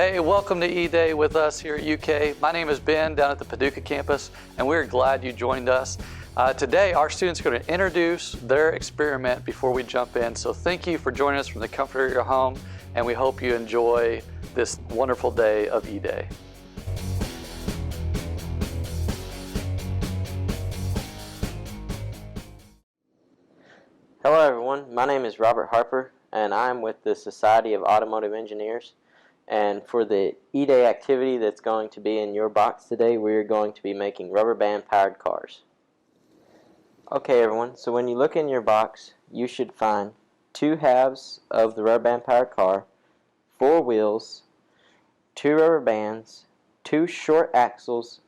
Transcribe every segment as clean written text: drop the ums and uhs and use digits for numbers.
Hey, welcome to E-Day with us here at UK. My name is Ben down at the Paducah campus, and we're glad you joined us. Today, our students are going to introduce their experiment before we jump in. So thank you for joining us from the comfort of your home, and we hope you enjoy this wonderful day of E-Day. Hello everyone, my name is Robert Harper and I'm with the Society of Automotive Engineers, and for the E-Day activity that's going to be in your box today, we're going to be making rubber band powered cars. Okay everyone, so when you look in your box you should find two halves of the rubber band powered car, four wheels, two rubber bands, two short axles,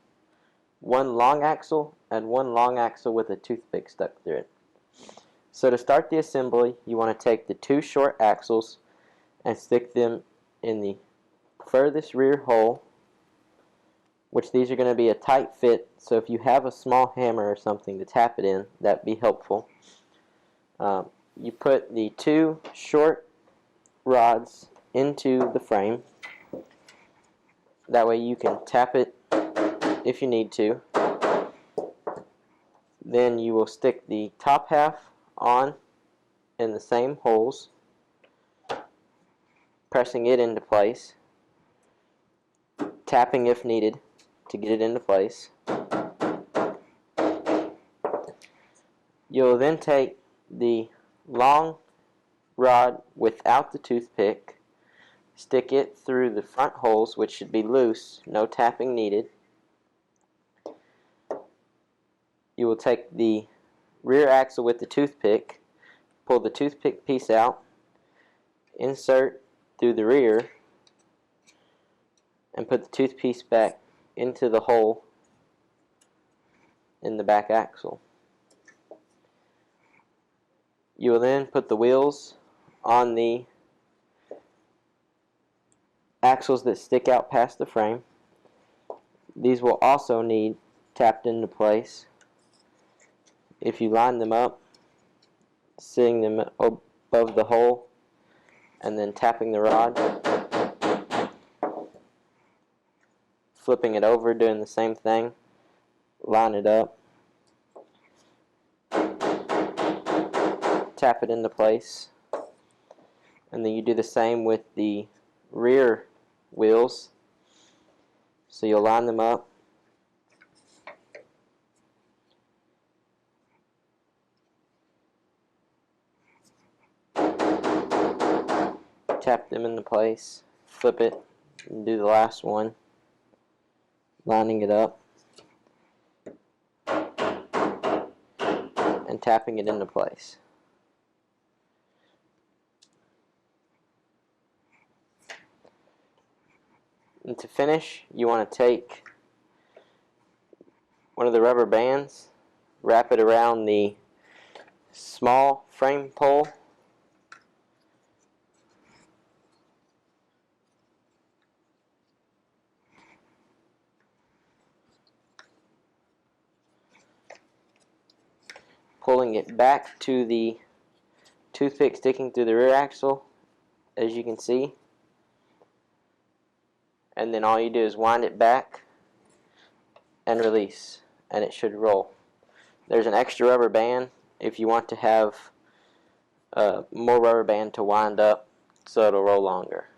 one long axle, and one long axle with a toothpick stuck through it. So to start the assembly, you want to take the two short axles and stick them in the furthest rear hole, which these are going to be a tight fit, so if you have a small hammer or something to tap it in, that'd be helpful. You put the two short rods into the frame. That way you can tap it if you need to. Then you will stick the top half on in the same holes, pressing it into place, tapping if needed to get it into place. You'll then take the long rod without the toothpick, stick it through the front holes, which should be loose, no tapping needed. You will take the rear axle with the toothpick, pull the toothpick piece out, insert through the rear, and put the tooth piece back into the hole in the back axle. You will then put the wheels on the axles that stick out past the frame. These will also need tapped into place. If you line them up, sitting them above the hole, and then tapping the rod, flipping it over, doing the same thing, line it up, tap it into place, and then you do the same with the rear wheels. So you'll line them up, tap them into place, flip it, and do the last one, lining it up and tapping it into place. And to finish, you want to take one of the rubber bands, wrap it around the small frame pole, pulling it back to the toothpick sticking through the rear axle, as you can see, and then all you do is wind it back and release, and it should roll. There's an extra rubber band if you want to have more rubber band to wind up so it'll roll longer.